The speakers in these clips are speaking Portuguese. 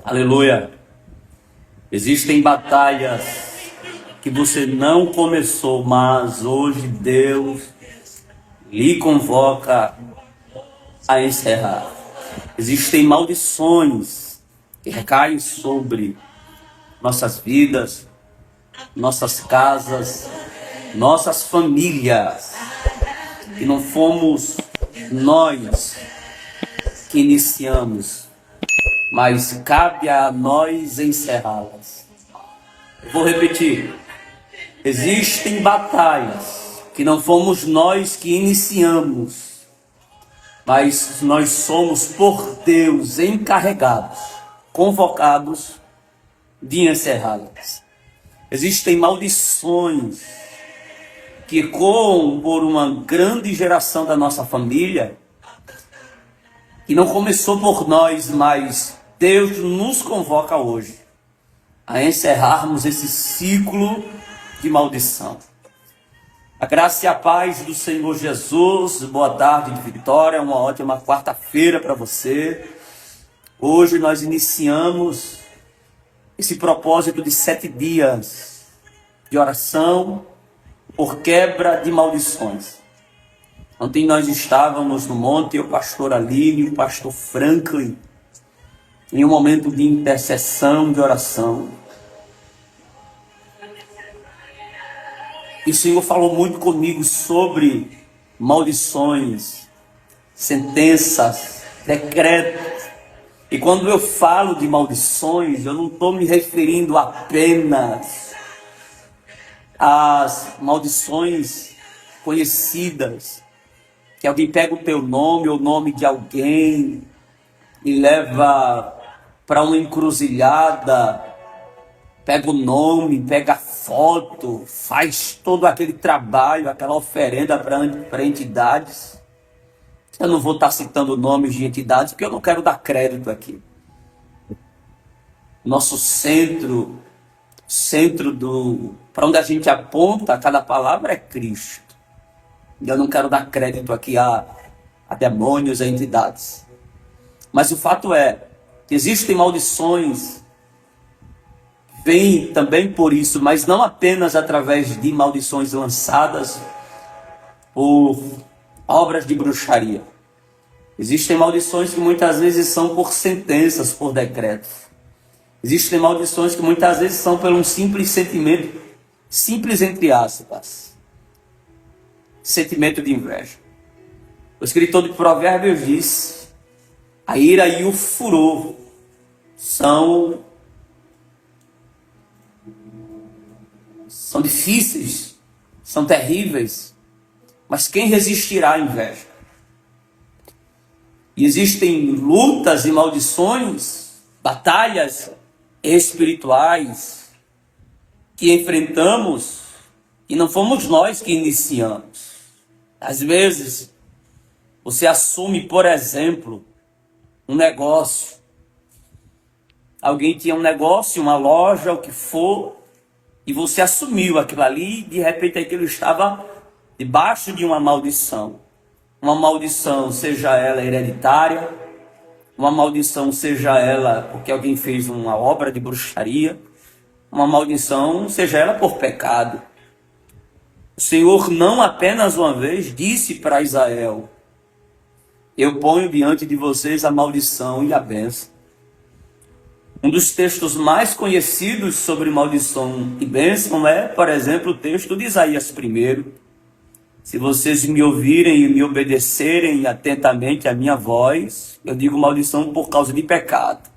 Aleluia. Existem batalhas que você não começou, mas hoje Deus lhe convoca a encerrar. Existem maldições que recaem sobre nossas vidas, nossas casas, nossas famílias, e não fomos nós que iniciamos, mas cabe a nós encerrá-las. Eu vou repetir. Existem batalhas que não fomos nós que iniciamos, mas nós somos por Deus encarregados, convocados de encerrá-las. Existem maldições que ecoam por uma grande geração da nossa família, que não começou por nós, mas Deus nos convoca hoje a encerrarmos esse ciclo de maldição. A graça e a paz do Senhor Jesus. Boa tarde de vitória, uma ótima quarta-feira para você. Hoje nós iniciamos esse propósito de 7 dias de oração por quebra de maldições. Ontem nós estávamos no monte, o pastor Aline e o pastor Franklin, em um momento de intercessão, de oração. E o Senhor falou muito comigo sobre maldições, sentenças, decretos. E quando eu falo de maldições, eu não estou me referindo apenas às maldições conhecidas, que alguém pega o teu nome ou o nome de alguém e leva para uma encruzilhada, pega o nome, pega a foto, faz todo aquele trabalho, aquela oferenda para entidades. Eu não vou estar citando nomes de entidades, porque eu não quero dar crédito aqui. Nosso centro para onde a gente aponta cada palavra é Cristo. E eu não quero dar crédito aqui a demônios, a entidades. Mas o fato é que existem maldições, vem também por isso, mas não apenas através de maldições lançadas por obras de bruxaria. Existem maldições que muitas vezes são por sentenças, por decretos. Existem maldições que muitas vezes são por um simples sentimento, simples entre aspas, sentimento de inveja. O escritor de Provérbios diz: a ira e o furor são difíceis, são terríveis, mas quem resistirá à inveja? E existem lutas e maldições, batalhas espirituais que enfrentamos e não fomos nós que iniciamos. Às vezes, você assume, por exemplo, um negócio. Alguém tinha um negócio, uma loja, o que for, e você assumiu aquilo ali, e de repente aquilo estava debaixo de uma maldição. Uma maldição, seja ela hereditária, uma maldição, seja ela porque alguém fez uma obra de bruxaria, uma maldição, seja ela por pecado. O Senhor não apenas uma vez disse para Israel: eu ponho diante de vocês a maldição e a bênção. Um dos textos mais conhecidos sobre maldição e bênção é, por exemplo, o texto de Isaías 1. Se vocês me ouvirem e me obedecerem atentamente à minha voz, eu digo maldição por causa de pecado.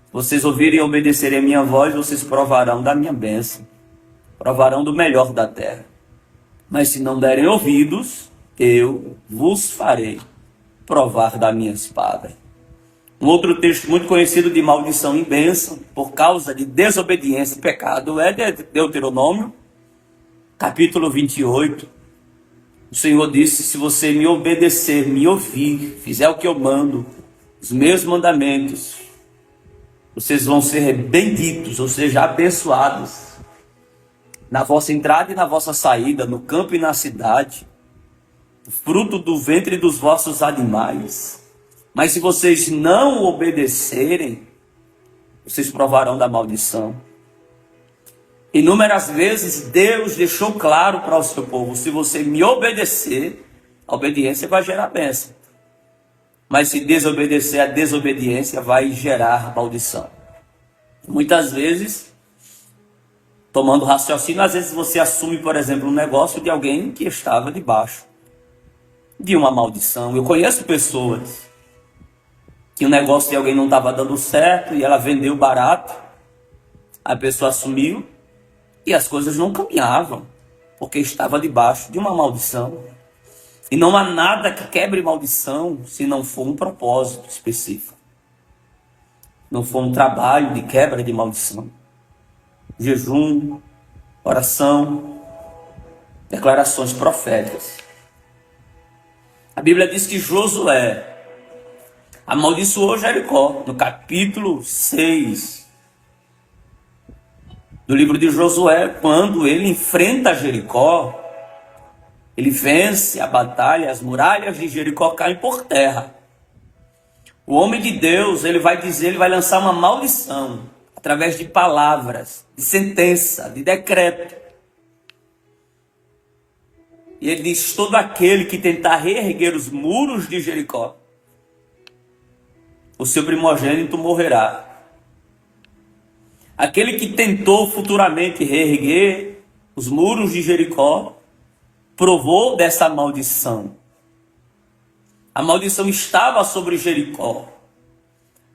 Se vocês ouvirem e obedecerem a minha voz, vocês provarão da minha bênção, provarão do melhor da terra. Mas se não derem ouvidos, eu vos farei provar da minha espada. Um outro texto muito conhecido de maldição e bênção, por causa de desobediência e pecado, é Deuteronômio, capítulo 28. O Senhor disse: se você me obedecer, me ouvir, fizer o que eu mando, os meus mandamentos, vocês vão ser benditos, ou seja, abençoados, na vossa entrada e na vossa saída, no campo e na cidade, fruto do ventre dos vossos animais. Mas se vocês não obedecerem, vocês provarão da maldição. Inúmeras vezes Deus deixou claro para o seu povo: se você me obedecer, a obediência vai gerar bênção. Mas se desobedecer, a desobediência vai gerar maldição. Muitas vezes, tomando raciocínio, às vezes você assume, por exemplo, um negócio de alguém que estava debaixo de uma maldição. Eu conheço pessoas que o negócio de alguém não estava dando certo e ela vendeu barato, a pessoa assumiu e as coisas não caminhavam, porque estava debaixo de uma maldição. E não há nada que quebre maldição se não for um propósito específico. Não for um trabalho de quebra de maldição. Jejum, oração, declarações proféticas. A Bíblia diz que Josué amaldiçoou Jericó, no capítulo 6 do livro de Josué. Quando ele enfrenta Jericó, ele vence a batalha, as muralhas de Jericó caem por terra. O homem de Deus, ele vai lançar uma maldição, através de palavras, de sentença, de decreto. E ele diz: todo aquele que tentar reerguer os muros de Jericó, o seu primogênito morrerá. Aquele que tentou futuramente reerguer os muros de Jericó, provou dessa maldição. A maldição estava sobre Jericó.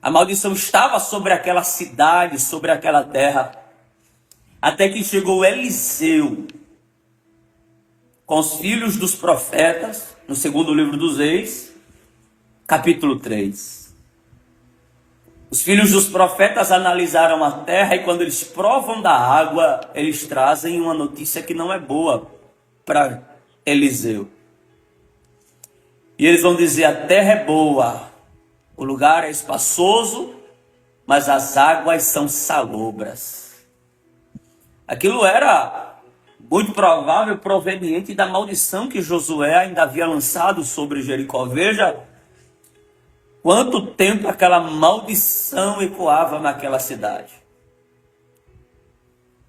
A maldição estava sobre aquela cidade, sobre aquela terra. Até que chegou Eliseu com os filhos dos profetas, no segundo livro dos Reis, capítulo 3. Os filhos dos profetas analisaram a terra e quando eles provam da água, eles trazem uma notícia que não é boa para Eliseu. E eles vão dizer: a terra é boa, o lugar é espaçoso, mas as águas são salobras. Aquilo era muito provável proveniente da maldição que Josué ainda havia lançado sobre Jericó. Veja quanto tempo aquela maldição ecoava naquela cidade.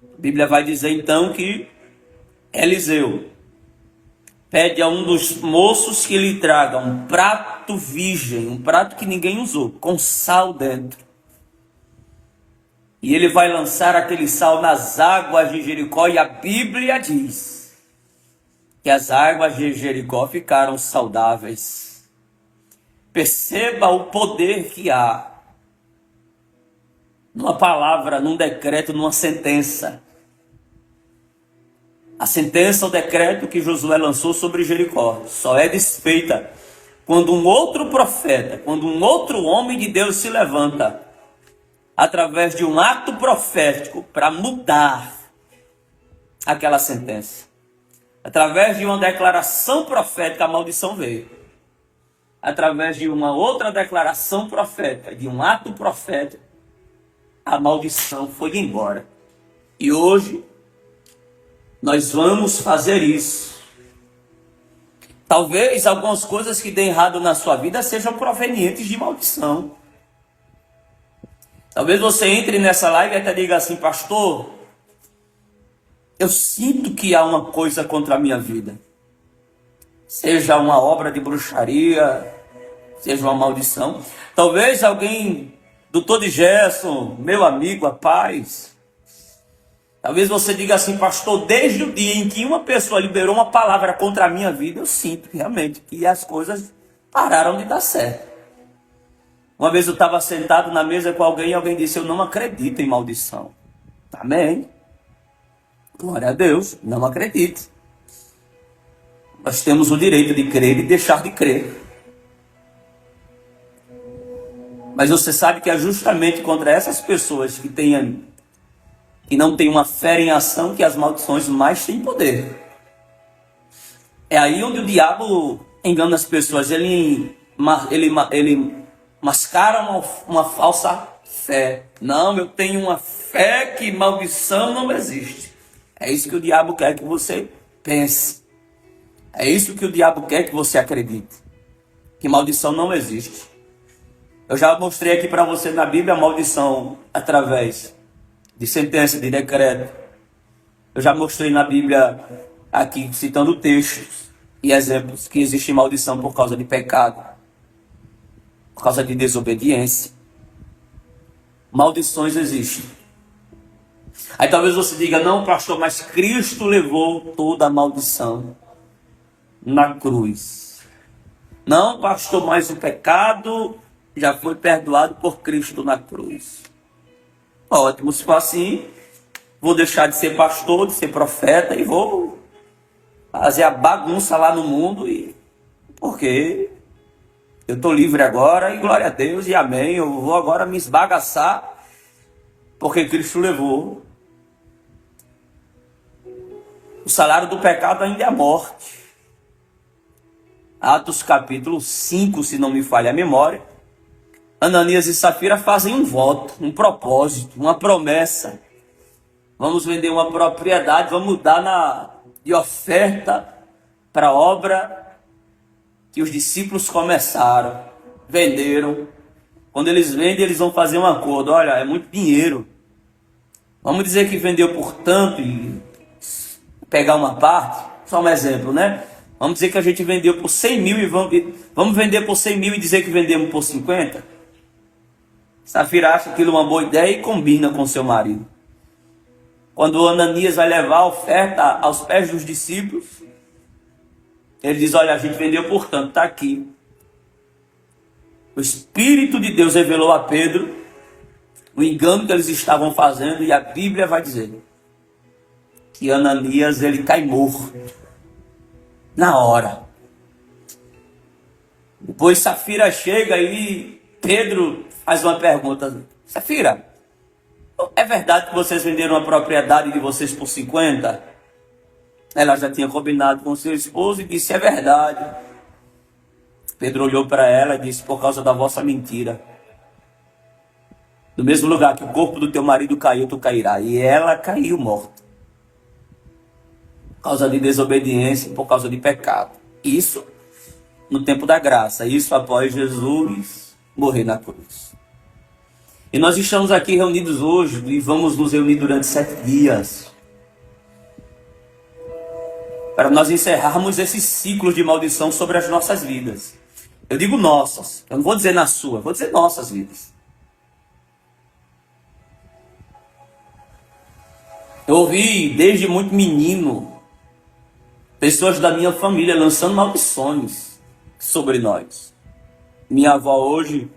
A Bíblia vai dizer então que Eliseu pede a um dos moços que lhe traga um prato virgem, um prato que ninguém usou, com sal dentro. E ele vai lançar aquele sal nas águas de Jericó, e a Bíblia diz que as águas de Jericó ficaram saudáveis. Perceba o poder que há numa palavra, num decreto, numa sentença. A sentença, o decreto que Josué lançou sobre Jericó só é desfeita quando um outro profeta, quando um outro homem de Deus se levanta através de um ato profético para mudar aquela sentença. Através de uma declaração profética, a maldição veio. Através de uma outra declaração profética, de um ato profético, a maldição foi embora. E hoje nós vamos fazer isso. Talvez algumas coisas que deem errado na sua vida sejam provenientes de maldição. Talvez você entre nessa live e até diga assim: pastor, eu sinto que há uma coisa contra a minha vida. Seja uma obra de bruxaria, seja uma maldição. Talvez alguém, doutor de Gerson, meu amigo, a paz. Talvez você diga assim: pastor, desde o dia em que uma pessoa liberou uma palavra contra a minha vida, eu sinto realmente que as coisas pararam de dar certo. Uma vez eu estava sentado na mesa com alguém e alguém disse: eu não acredito em maldição. Amém. Glória a Deus, não acredito. Nós temos o direito de crer e deixar de crer. Mas você sabe que é justamente contra essas pessoas que não têm uma fé em ação que as maldições mais têm poder. É aí onde o diabo engana as pessoas. Ele mascara uma falsa fé. Não, eu tenho uma fé que maldição não existe. É isso que o diabo quer que você pense. É isso que o diabo quer que você acredite. Que maldição não existe. Eu já mostrei aqui para você na Bíblia a maldição através de sentença, de decreto. Eu já mostrei na Bíblia aqui, citando textos e exemplos, que existe maldição por causa de pecado, por causa de desobediência. Maldições existem. Aí talvez você diga, não, pastor, mas Cristo levou toda a maldição na cruz. Não, pastor, mas o pecado já foi perdoado por Cristo na cruz. Ótimo, se for assim, vou deixar de ser pastor, de ser profeta e vou fazer a bagunça lá no mundo, porque eu estou livre agora e glória a Deus e amém. Eu vou agora me esbagaçar porque Cristo levou. O salário do pecado ainda é a morte. Atos capítulo 5, se não me falha a memória. Ananias e Safira fazem um voto, um propósito, uma promessa. Vamos vender uma propriedade, vamos dar de oferta para a obra que os discípulos começaram, venderam. Quando eles vendem, eles vão fazer um acordo. Olha, é muito dinheiro. Vamos dizer que vendeu por tanto e pegar uma parte. Só um exemplo, né? Vamos dizer que a gente vendeu por 100 mil e vamos vender por 100 mil e dizer que vendemos por 50? Safira acha aquilo uma boa ideia e combina com seu marido. Quando o Ananias vai levar a oferta aos pés dos discípulos, ele diz, olha, a gente vendeu por tanto, está aqui. O Espírito de Deus revelou a Pedro o engano que eles estavam fazendo, e a Bíblia vai dizer que Ananias, ele cai morto na hora. Depois Safira chega e Pedro faz uma pergunta. Safira, é verdade que vocês venderam a propriedade de vocês por 50? Ela já tinha combinado com seu esposo e disse, é verdade. Pedro olhou para ela e disse, por causa da vossa mentira. No mesmo lugar que o corpo do teu marido caiu, tu cairá. E ela caiu morta. Por causa de desobediência, por causa de pecado. Isso no tempo da graça. Isso após Jesus morrer na cruz. E nós estamos aqui reunidos hoje e vamos nos reunir durante 7 dias. Para nós encerrarmos esse ciclo de maldição sobre as nossas vidas. Eu digo nossas. Eu não vou dizer na sua, eu vou dizer nossas vidas. Eu ouvi desde muito menino pessoas da minha família lançando maldições sobre nós. Minha avó hoje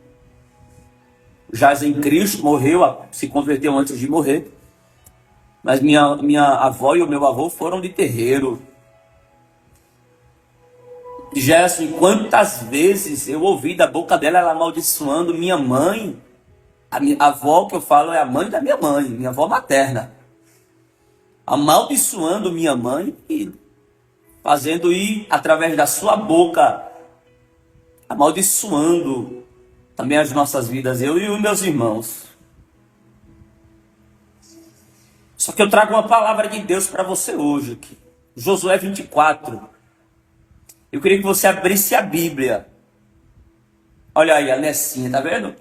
jaz em Cristo, morreu, se converteu antes de morrer. Mas minha avó e o meu avô foram de terreiro. Gerson, quantas vezes eu ouvi da boca dela ela amaldiçoando minha mãe. A minha avó que eu falo é a mãe da minha mãe, minha avó materna. Amaldiçoando minha mãe e fazendo ir através da sua boca, amaldiçoando também as nossas vidas, eu e os meus irmãos. Só que eu trago uma palavra de Deus para você hoje aqui. Josué 24. Eu queria que você abrisse a Bíblia. Olha aí a Nessinha, tá vendo?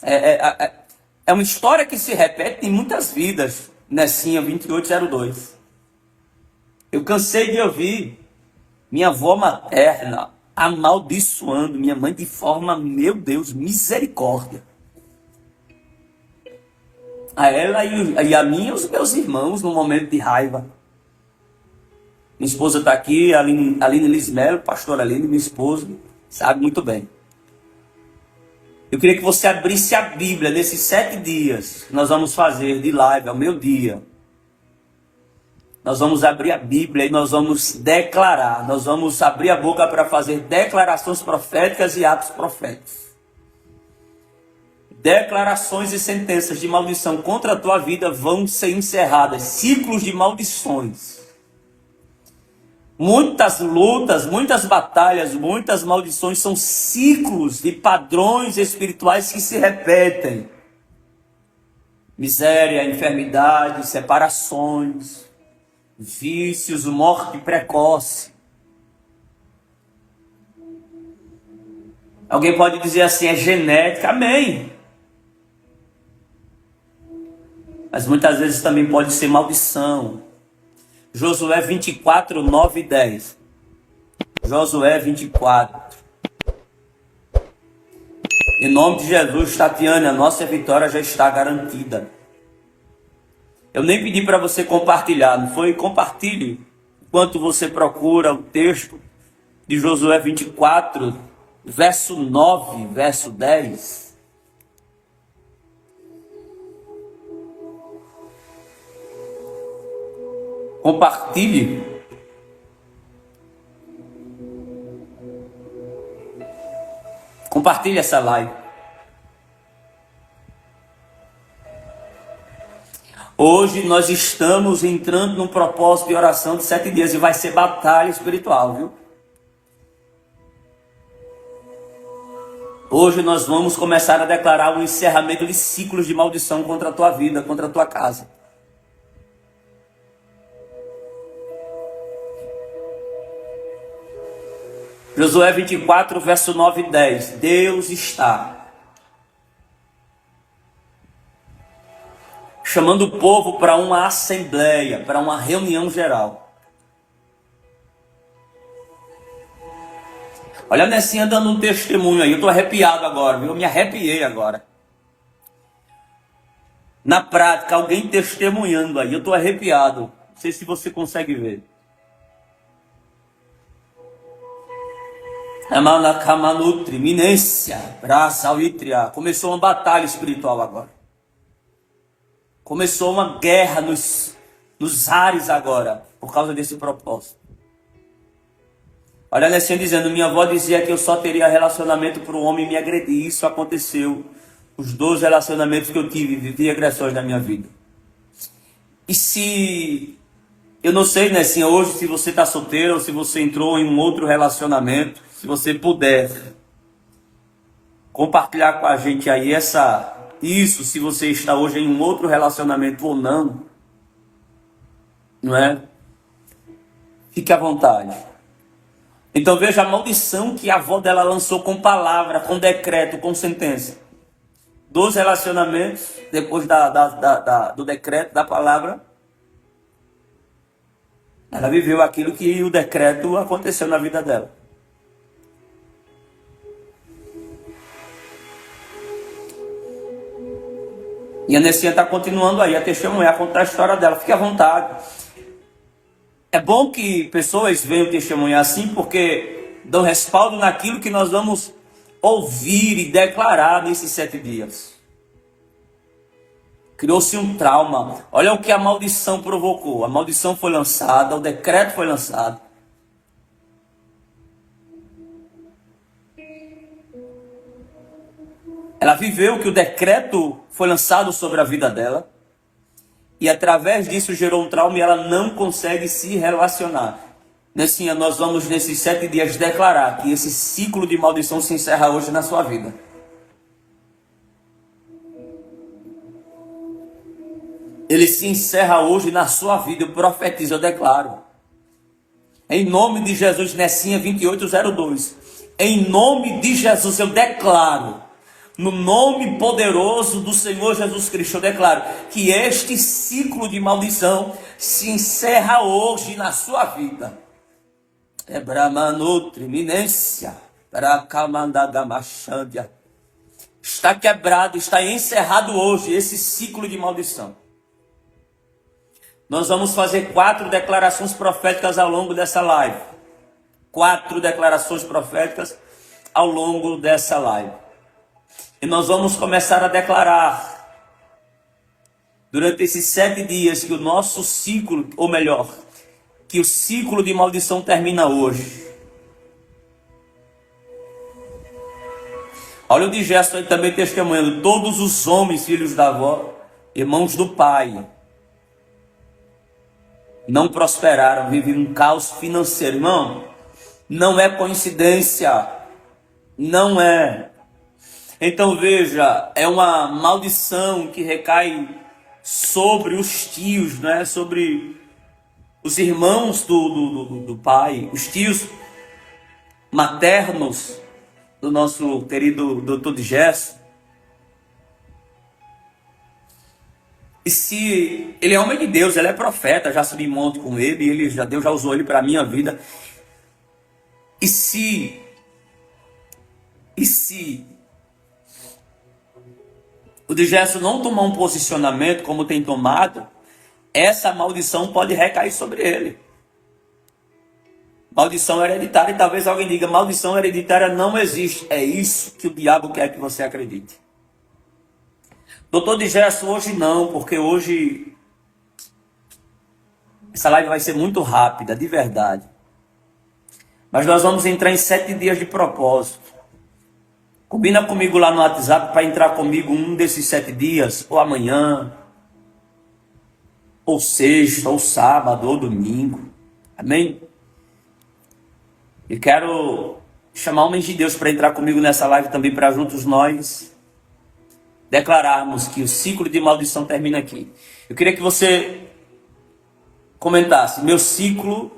É uma história que se repete em muitas vidas. Nessinha 2802. Eu cansei de ouvir minha avó materna amaldiçoando minha mãe de forma, meu Deus, misericórdia. A ela e a mim e os meus irmãos no momento de raiva. Minha esposa está aqui, Aline Lismelo, pastora Aline, minha esposa, sabe muito bem. Eu queria que você abrisse a Bíblia nesses 7 dias que nós vamos fazer de live, ao meu dia. Nós vamos abrir a Bíblia e nós vamos declarar, nós vamos abrir a boca para fazer declarações proféticas e atos proféticos. Declarações e sentenças de maldição contra a tua vida vão ser encerradas. Ciclos de maldições. Muitas lutas, muitas batalhas, muitas maldições são ciclos de padrões espirituais que se repetem. Miséria, enfermidade, separações, vícios, morte precoce. Alguém pode dizer assim, é genética, amém. Mas muitas vezes também pode ser maldição. Josué 24, 9 e 10. Josué 24. Em nome de Jesus, Tatiane, a nossa vitória já está garantida. Eu nem pedi para você compartilhar, não foi? Compartilhe enquanto você procura o texto de Josué 24, verso 9, verso 10. Compartilhe. Compartilhe essa live. Hoje nós estamos entrando num propósito de oração de 7 dias e vai ser batalha espiritual, viu? Hoje nós vamos começar a declarar um encerramento de ciclos de maldição contra a tua vida, contra a tua casa. Josué 24, verso 9 e 10. Deus está chamando o povo para uma assembleia, para uma reunião geral. Olha a Nessinha dando um testemunho aí. Eu estou arrepiado agora, viu? Eu me arrepiei agora. Na prática, alguém testemunhando aí. Eu estou arrepiado. Não sei se você consegue ver. Amanacamanutri, Minência, Braça, Uitria. Começou uma batalha espiritual agora. Começou uma guerra nos ares agora, por causa desse propósito. Olha a Nessinha dizendo, minha avó dizia que eu só teria relacionamento para o homem me agredir. Isso aconteceu. Os 2 relacionamentos que eu tive, vivi agressões na minha vida. E se... Eu não sei, Nessinha, hoje se você está solteiro ou se você entrou em um outro relacionamento, se você puder compartilhar com a gente aí isso, se você está hoje em um outro relacionamento ou não, não é? Fique à vontade. Então veja a maldição que a avó dela lançou com palavra, com decreto, com sentença. 2 relacionamentos, depois do decreto, da palavra, ela viveu aquilo que o decreto aconteceu na vida dela. E a Nessinha está continuando aí a testemunhar, a contar a história dela. Fique à vontade. É bom que pessoas venham testemunhar assim, porque dão respaldo naquilo que nós vamos ouvir e declarar nesses 7 dias. Criou-se um trauma. Olha o que a maldição provocou. A maldição foi lançada, o decreto foi lançado. Ela viveu que o decreto foi lançado sobre a vida dela. E através disso gerou um trauma e ela não consegue se relacionar. Nessinha, nós vamos nesses 7 dias declarar que esse ciclo de maldição se encerra hoje na sua vida. Ele se encerra hoje na sua vida. Eu profetizo, eu declaro. Em nome de Jesus, Nessinha 2802. Em nome de Jesus eu declaro. No nome poderoso do Senhor Jesus Cristo, eu declaro que este ciclo de maldição se encerra hoje na sua vida. É Brahmanutri, Minência, Brakamandagamachandia. Está quebrado, está encerrado hoje esse ciclo de maldição. Nós vamos fazer 4 declarações proféticas ao longo dessa live. 4 declarações proféticas ao longo dessa live. E nós vamos começar a declarar, durante esses 7 dias, que o nosso ciclo, ou melhor, que o ciclo de maldição termina hoje. Olha o digesto aí também testemunhando. Todos os homens, filhos da avó, irmãos do pai, não prosperaram, vivem um caos financeiro. Irmão, não é coincidência. Não é. Então veja, é uma maldição que recai sobre os tios, né? Sobre os irmãos do pai, os tios maternos. do nosso querido doutor de Gesso. E se ele é homem de Deus, ele é profeta, já subi monte com ele, Deus já usou ele para a minha vida. E se o de Gesso não tomar um posicionamento como tem tomado, essa maldição pode recair sobre ele. Maldição hereditária, e talvez alguém diga, maldição hereditária não existe. É isso que o diabo quer que você acredite. Doutor de Gesso, hoje não, porque hoje essa live vai ser muito rápida, de verdade. Mas nós vamos entrar em 7 dias de propósito. Combina comigo lá no WhatsApp para entrar comigo um desses 7 dias, ou amanhã, ou sexta, ou sábado, ou domingo. Amém? E quero chamar homens de Deus para entrar comigo nessa live também, para juntos nós declararmos que o ciclo de maldição termina aqui. Eu queria que você comentasse, meu ciclo,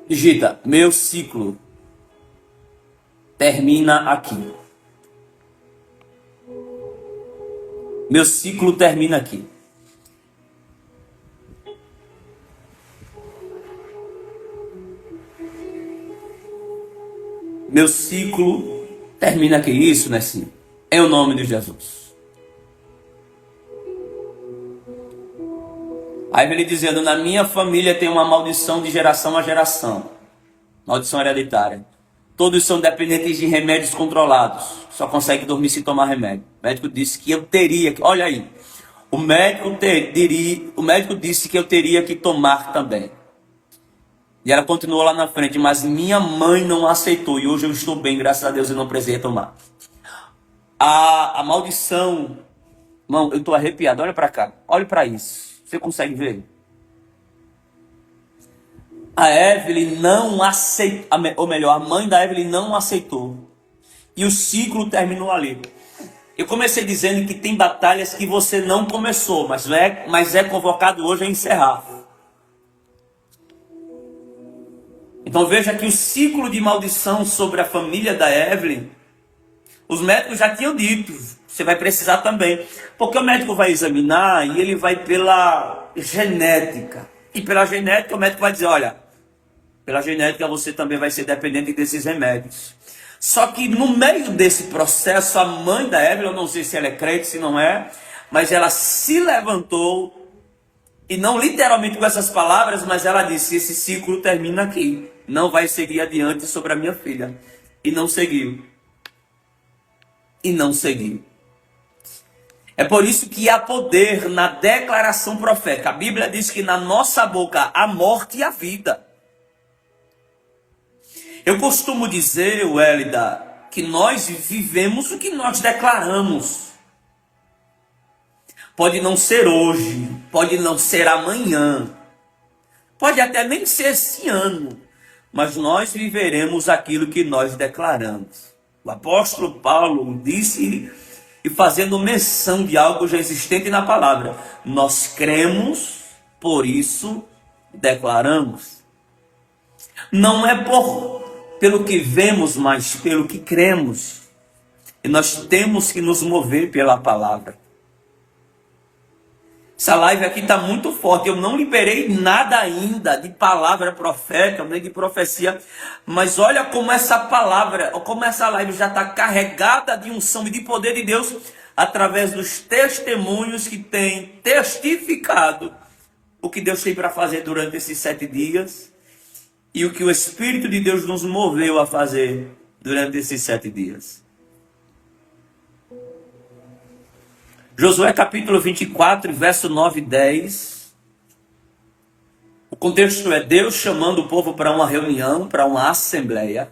digita, meu ciclo termina aqui. Meu ciclo termina aqui. Meu ciclo termina aqui. Isso, né, sim? Em o nome de Jesus. Aí ele dizendo, na minha família tem uma maldição de geração a geração. Maldição hereditária. Todos são dependentes de remédios controlados. Só consegue dormir se tomar remédio. O médico disse que eu teria que... Olha aí. O médico disse que eu teria que tomar também. E ela continuou lá na frente. Mas minha mãe não aceitou. E hoje eu estou bem, graças a Deus, e não precisei tomar. A maldição... Irmão, eu estou arrepiado. Olha para cá. Olha para isso. Você consegue ver? A Evelyn não aceitou, ou melhor, a mãe da Evelyn não aceitou. E o ciclo terminou ali. Eu comecei dizendo que tem batalhas que você não começou, mas é convocado hoje a encerrar. Então veja que o ciclo de maldição sobre a família da Evelyn, os médicos já tinham dito, você vai precisar também. Porque o médico vai examinar e ele vai pela genética. E pela genética o médico vai dizer, olha, pela genética você também vai ser dependente desses remédios. Só que no meio desse processo, a mãe da Evelyn, eu não sei se ela é crente, se não é, mas ela se levantou, e não literalmente com essas palavras, mas ela disse, esse ciclo termina aqui, não vai seguir adiante sobre a minha filha. E não seguiu. E não seguiu. É por isso que há poder na declaração profética. A Bíblia diz que na nossa boca há morte e a vida. Eu costumo dizer, Wélida, que nós vivemos o que nós declaramos. Pode não ser hoje, pode não ser amanhã, pode até nem ser esse ano, mas nós viveremos aquilo que nós declaramos. O apóstolo Paulo disse, e fazendo menção de algo já existente na palavra, nós cremos, por isso declaramos. Não é pelo que vemos, mas pelo que cremos. E nós temos que nos mover pela palavra. Essa live aqui está muito forte. Eu não liberei nada ainda de palavra profética, nem de profecia. Mas olha como essa palavra, como essa live já está carregada de unção e de poder de Deus, através dos testemunhos que têm testificado o que Deus tem para fazer durante esses 7 dias. E o que o Espírito de Deus nos moveu a fazer durante esses 7 dias. Josué capítulo 24, verso 9 e 10. O contexto é Deus chamando o povo para uma reunião, para uma assembleia.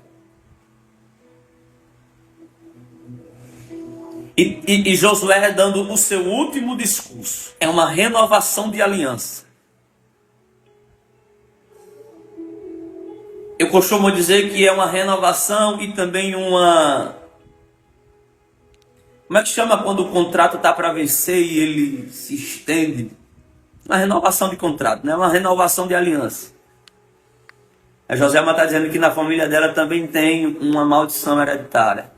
E Josué dando o seu último discurso. É uma renovação de aliança. Eu costumo dizer que é uma renovação e também uma... Como é que chama quando o contrato está para vencer e ele se estende? Uma renovação de contrato, né? Uma renovação de aliança. A Joselma está dizendo que na família dela também tem uma maldição hereditária.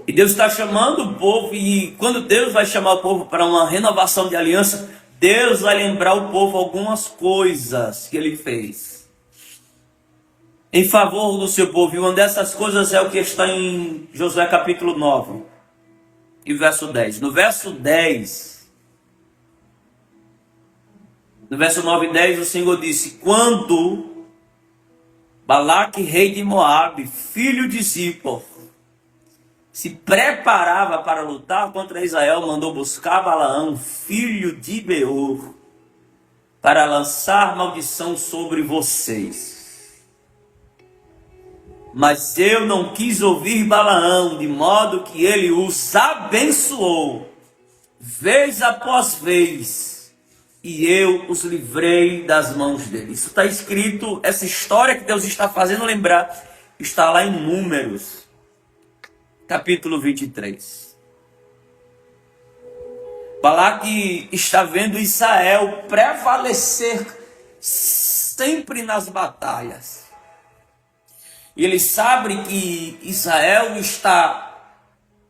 E Deus está chamando o povo, e quando Deus vai chamar o povo para uma renovação de aliança, Deus vai lembrar o povo algumas coisas que ele fez em favor do seu povo. E uma dessas coisas é o que está em Josué capítulo 9 e verso 10. No verso 9 e 10, o Senhor disse: quando Balaque, rei de Moabe, filho de Zippor, se preparava para lutar contra Israel, mandou buscar Balaão, filho de Beor, para lançar maldição sobre vocês. Mas eu não quis ouvir Balaão, de modo que ele os abençoou, vez após vez, e eu os livrei das mãos dele. Isso está escrito, essa história que Deus está fazendo lembrar, está lá em Números, capítulo 23. Balaque está vendo Israel prevalecer sempre nas batalhas. E ele sabe que Israel está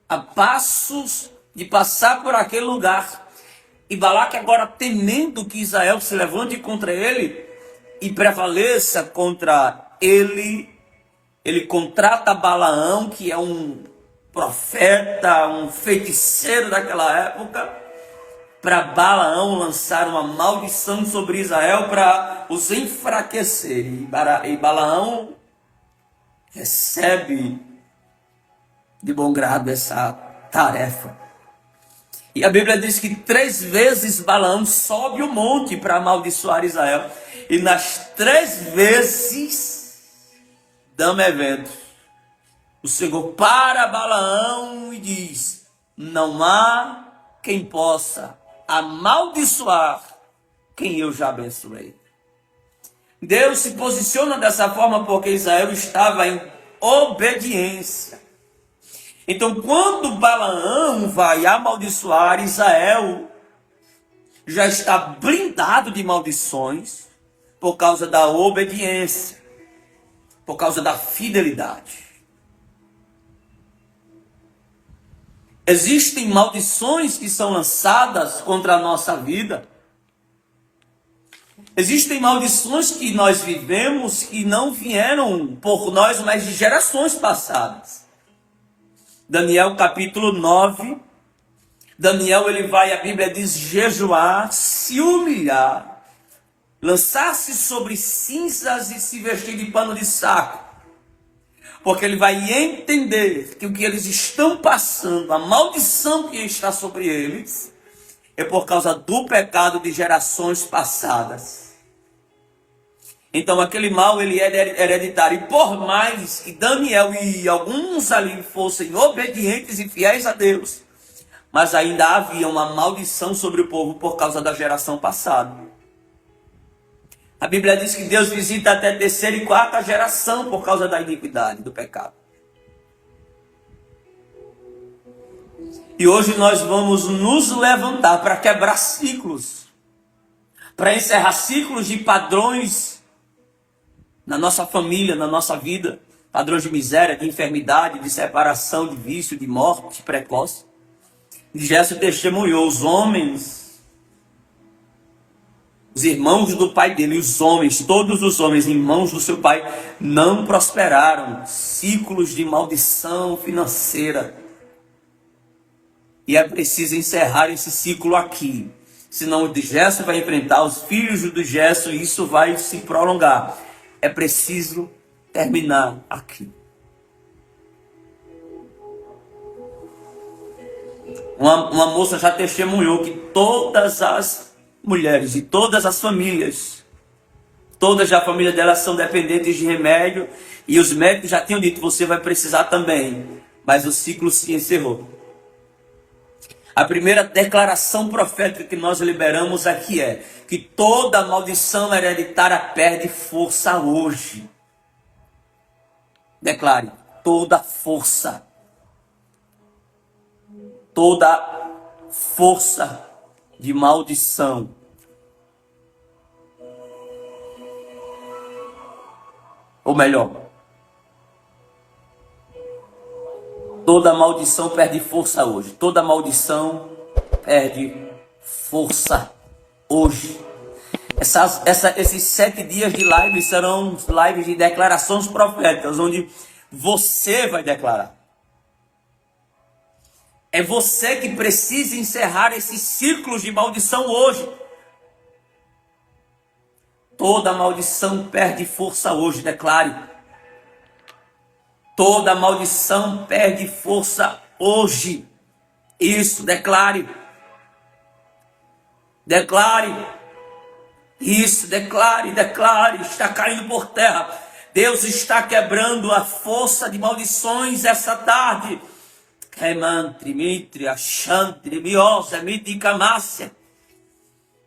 a passos de passar por aquele lugar. E Balaque agora, temendo que Israel se levante contra ele e prevaleça contra ele, ele contrata Balaão, que é um profeta, um feiticeiro daquela época, para Balaão lançar uma maldição sobre Israel para os enfraquecer. E Balaão recebe de bom grado essa tarefa. E a Bíblia diz que 3 vezes Balaão sobe o monte para amaldiçoar Israel. E nas 3 vezes dão evento. O Senhor para Balaão e diz: não há quem possa amaldiçoar quem eu já abençoei. Deus se posiciona dessa forma porque Israel estava em obediência. Então, quando Balaão vai amaldiçoar Israel, já está blindado de maldições por causa da obediência, por causa da fidelidade. Existem maldições que são lançadas contra a nossa vida. Existem maldições que nós vivemos que não vieram por nós, mas de gerações passadas. Daniel capítulo 9. Daniel, ele vai, a Bíblia diz, jejuar, se humilhar, lançar-se sobre cinzas e se vestir de pano de saco. Porque ele vai entender que o que eles estão passando, a maldição que está sobre eles, é por causa do pecado de gerações passadas. Então aquele mal, ele é hereditário. E por mais que Daniel e alguns ali fossem obedientes e fiéis a Deus, mas ainda havia uma maldição sobre o povo por causa da geração passada. A Bíblia diz que Deus visita até a 3ª e 4ª geração por causa da iniquidade, do pecado. E hoje nós vamos nos levantar para quebrar ciclos, para encerrar ciclos de padrões na nossa família, na nossa vida, padrões de miséria, de enfermidade, de separação, de vício, de morte precoce. Gerson testemunhou os homens, os irmãos do pai dele, os homens, todos os homens, irmãos do seu pai, não prosperaram. Ciclos de maldição financeira. E é preciso encerrar esse ciclo aqui. Senão o Gerson vai enfrentar os filhos do Gerson e isso vai se prolongar. É preciso terminar aqui. Uma moça já testemunhou que todas as mulheres e todas as famílias, todas a família dela são dependentes de remédio e os médicos já tinham dito, você vai precisar também, mas o ciclo se encerrou. A primeira declaração profética que nós liberamos aqui é que toda maldição hereditária perde força hoje. Declare, toda força de maldição Ou melhor, toda maldição perde força hoje. Toda maldição perde força hoje. Esses 7 dias de live serão lives de declarações proféticas, onde você vai declarar. É você que precisa encerrar esses ciclos de maldição hoje. Toda maldição perde força hoje, declare. Toda maldição perde força hoje. Isso, declare. Declare. Isso, declare, declare. Está caindo por terra. Deus está quebrando a força de maldições essa tarde. Kemantrimitria, Chantri, Miosa, Miticamácia.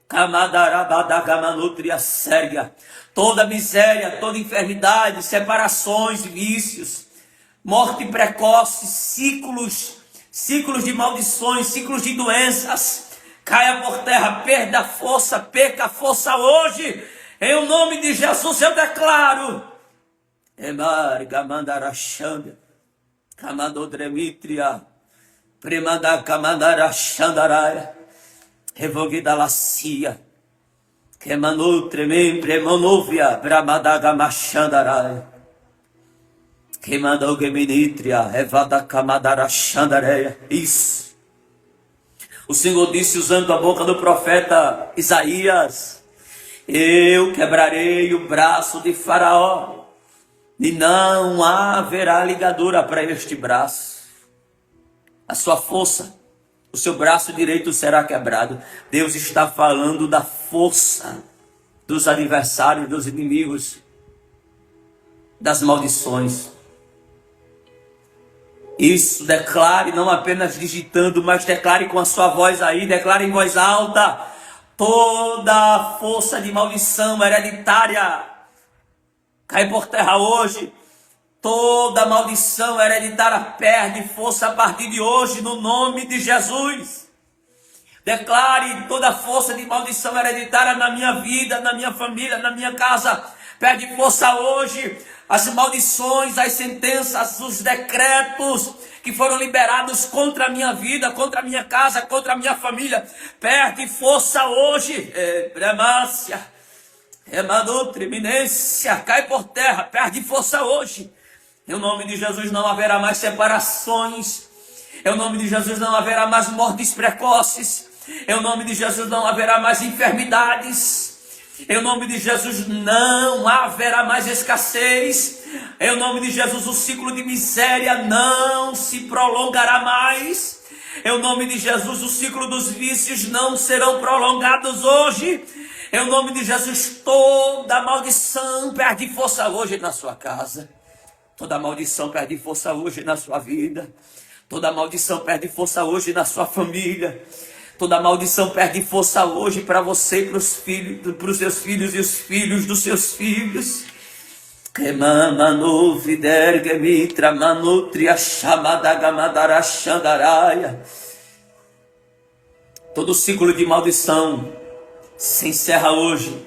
Camadarabadagamantria séria. Toda miséria, toda enfermidade, separações, vícios, morte precoce, ciclos de maldições, ciclos de doenças, caia por terra, perca a força hoje, em o nome de Jesus eu declaro. Emar, Gamandarachanda, Camadodremitria, Primanda Camandarachandaraya, Revogida Lacia, Kemanu Tremem, Premonovia, Bramadagamachandaraya, Kemando Geminitria, Revada Kamadarachandareia. Isso. O Senhor disse usando a boca do profeta Isaías: eu quebrarei o braço de Faraó, e não haverá ligadura para este braço. A sua força, o seu braço direito será quebrado. Deus está falando da força dos adversários, dos inimigos, das maldições. Isso, declare, não apenas digitando, mas declare com a sua voz aí, declare em voz alta. Toda a força de maldição hereditária cai por terra hoje. Toda maldição hereditária perde força a partir de hoje, no nome de Jesus. Declare: toda força de maldição hereditária na minha vida, na minha família, na minha casa, perde força hoje. As maldições, as sentenças, os decretos que foram liberados contra a minha vida, contra a minha casa, contra a minha família, perde força hoje. Bremácia, Emanutrimínência, cai por terra, perde força hoje. Em nome de Jesus não haverá mais separações. Em nome de Jesus não haverá mais mortes precoces. Em nome de Jesus não haverá mais enfermidades. Em nome de Jesus não haverá mais escassez. Em nome de Jesus o ciclo de miséria não se prolongará mais. Em nome de Jesus o ciclo dos vícios não serão prolongados hoje. Em nome de Jesus toda maldição perde força hoje na sua casa. Toda maldição perde força hoje na sua vida. Toda maldição perde força hoje na sua família. Toda maldição perde força hoje para você e para os seus filhos e os filhos dos seus filhos. Todo ciclo de maldição se encerra hoje.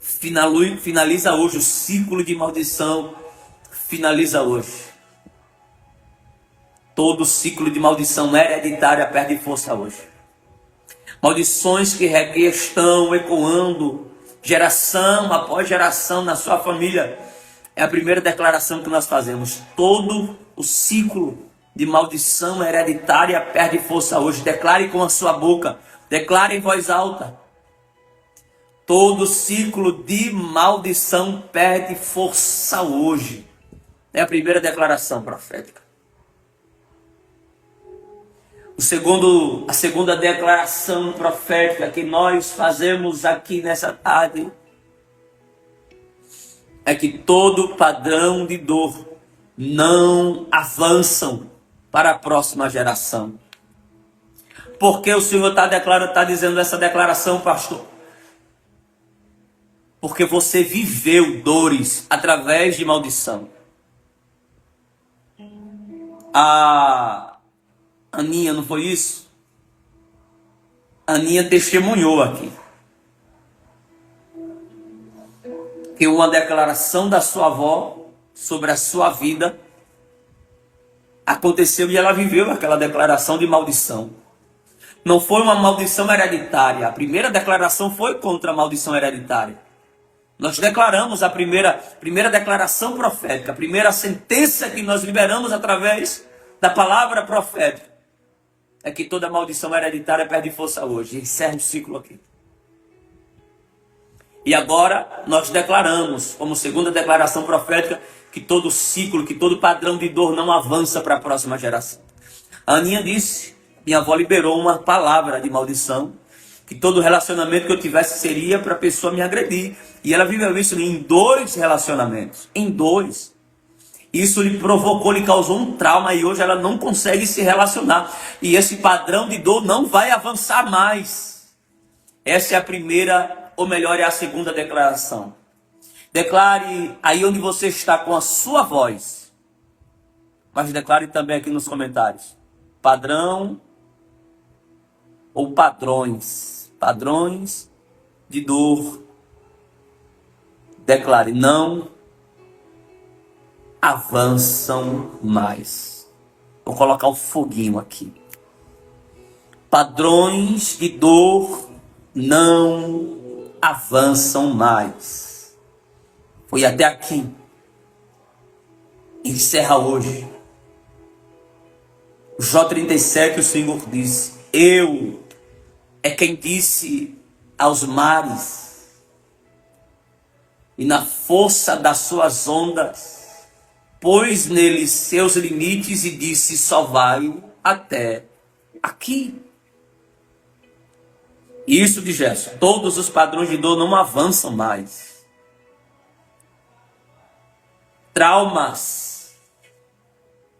Finaliza hoje o ciclo de maldição. Finaliza hoje. Todo ciclo de maldição hereditária perde força hoje. Maldições que estão ecoando geração após geração na sua família. É a primeira declaração que nós fazemos. Todo o ciclo de maldição hereditária perde força hoje. Declare com a sua boca. Declare em voz alta. Todo ciclo de maldição perde força hoje. É a primeira declaração profética. A segunda declaração profética que nós fazemos aqui nessa tarde é que todo padrão de dor não avançam para a próxima geração. Por que o Senhor está dizendo essa declaração, pastor? Porque você viveu dores através de maldição. A Aninha, não foi isso? A Aninha testemunhou aqui. que uma declaração da sua avó sobre a sua vida aconteceu e ela viveu aquela declaração de maldição. Não foi uma maldição hereditária. A primeira declaração foi contra a maldição hereditária. Nós declaramos a primeira declaração profética, a primeira sentença que nós liberamos através da palavra profética. É que toda maldição hereditária perde força hoje. Encerra o ciclo aqui. E agora nós declaramos, como segunda declaração profética, que todo ciclo, que todo padrão de dor não avança para a próxima geração. A Aninha disse, minha avó liberou uma palavra de maldição, que todo relacionamento que eu tivesse seria para a pessoa me agredir. E ela viveu isso em 2 relacionamentos. Em 2. Isso lhe provocou, lhe causou um trauma e hoje ela não consegue se relacionar. E esse padrão de dor não vai avançar mais. Essa é a primeira, ou melhor, é a segunda declaração. Declare aí onde você está com a sua voz. Mas declare também aqui nos comentários. Padrão ou padrões. Padrões de dor. Declare, não avançam mais. Vou colocar o foguinho aqui. Padrões de dor não avançam mais. Foi até aqui. Encerra hoje. Jó 37, o Senhor disse, eu é quem disse aos mares, e na força das suas ondas, pôs neles seus limites e disse, só vai até aqui. Isso de Gerson, todos os padrões de dor não avançam mais. Traumas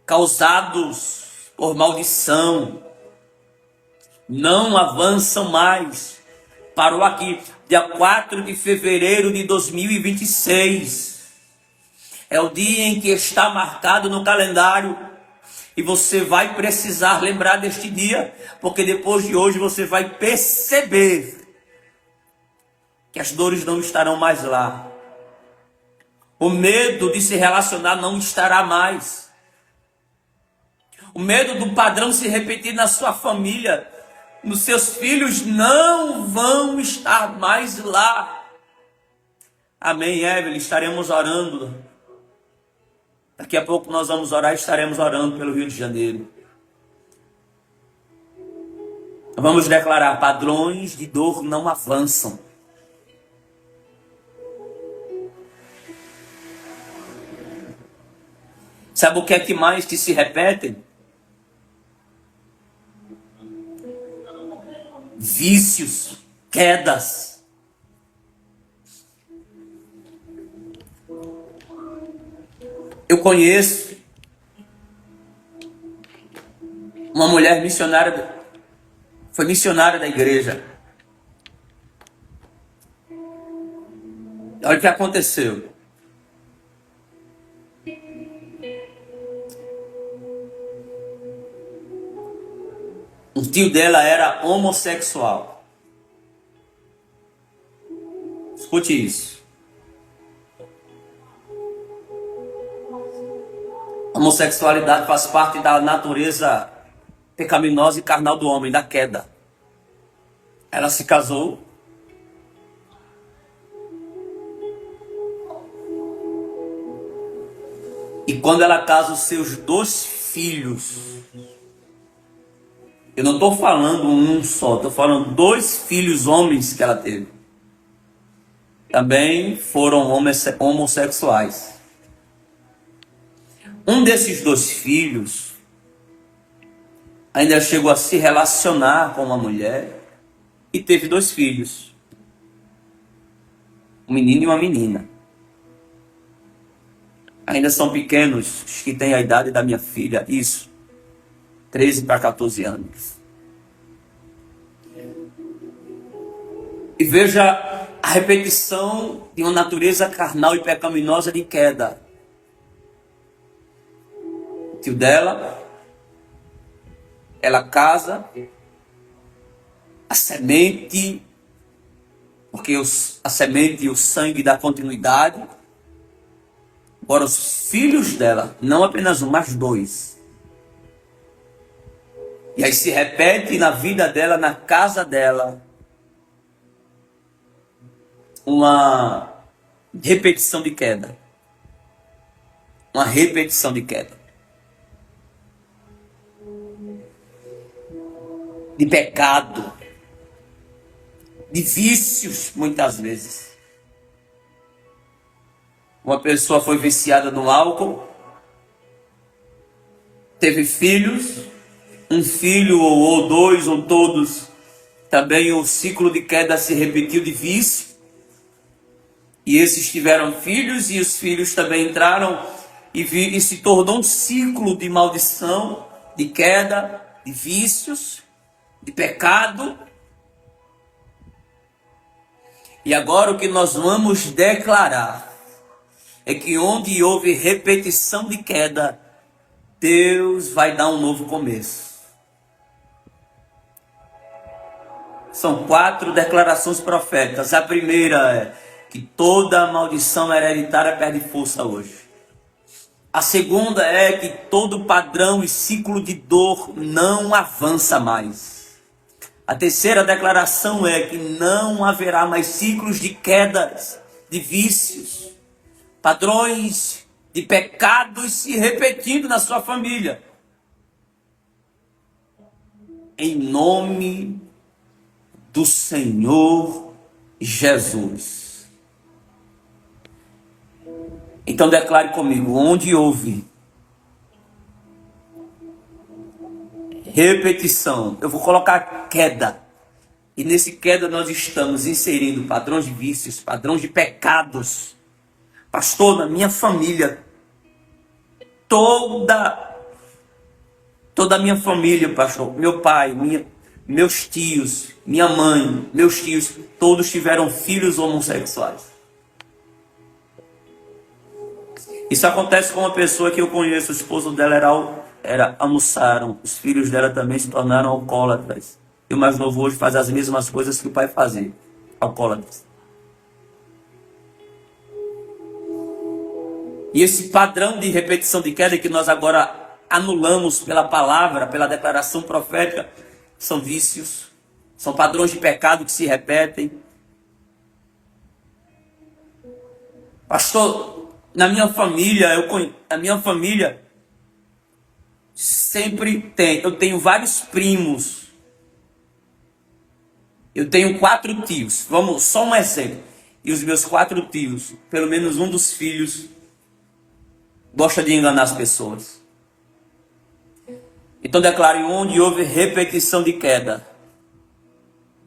causados por maldição não avançam mais. Parou aqui, dia 4 de fevereiro de 2026. É o dia em que está marcado no calendário. E você vai precisar lembrar deste dia, porque depois de hoje você vai perceber que as dores não estarão mais lá. O medo de se relacionar não estará mais. O medo do padrão se repetir na sua família, nos seus filhos, não vão estar mais lá. Amém, Evelyn? Estaremos orando. Daqui a pouco nós vamos orar e estaremos orando pelo Rio de Janeiro. Vamos declarar, padrões de dor não avançam. Sabe o que é que mais que se repetem? Vícios, quedas. Eu conheço uma mulher missionária, foi missionária da igreja. Olha o que aconteceu. O tio dela era homossexual. Escute isso. A homossexualidade faz parte da natureza pecaminosa e carnal do homem, da queda. Ela se casou. E quando ela casa os seus 2 filhos, eu não estou falando um só, estou falando 2 filhos homens que ela teve. Também foram homossexuais. Um desses 2 filhos ainda chegou a se relacionar com uma mulher e teve 2 filhos. Um menino e uma menina. Ainda são pequenos, os que têm a idade da minha filha, isso. 13 para 14 anos. E veja a repetição de uma natureza carnal e pecaminosa de queda. O tio dela, ela casa, a semente porque a semente e o sangue dá continuidade. Agora os filhos dela, não apenas um, mas dois. E aí se repete na vida dela, na casa dela, uma repetição de queda. Uma repetição de queda. De pecado. De vícios, muitas vezes. Uma pessoa foi viciada no álcool, teve filhos, um filho ou dois ou todos, também o ciclo de queda se repetiu de vício, e esses tiveram filhos e os filhos também entraram e se tornou um ciclo de maldição, de queda, de vícios, de pecado. E agora o que nós vamos declarar é que onde houve repetição de queda, Deus vai dar um novo começo. São 4 declarações proféticas. A primeira é que toda maldição hereditária perde força hoje. A segunda é que todo padrão e ciclo de dor não avança mais. A terceira declaração é que não haverá mais ciclos de quedas, de vícios, padrões de pecados se repetindo na sua família. Em nome do Senhor Jesus. Então declare comigo, onde houve repetição, eu vou colocar queda. E nesse queda nós estamos inserindo padrões de vícios, padrões de pecados. Pastor, na minha família, toda a minha família, pastor, meu pai, meus tios, minha mãe, meus tios, todos tiveram filhos homossexuais. Isso acontece com uma pessoa que eu conheço, o esposo dela almoçaram, os filhos dela também se tornaram alcoólatras. E o mais novo hoje faz as mesmas coisas que o pai fazia, alcoólatras. E esse padrão de repetição de queda que nós agora anulamos pela palavra, pela declaração profética, são vícios, são padrões de pecado que se repetem. Pastor, na minha família, a minha família sempre tem, eu tenho vários primos, eu tenho 4 tios, vamos, só um exemplo, e os meus 4 tios, pelo menos um dos filhos, gosta de enganar as pessoas. Então declare, onde houve repetição de queda,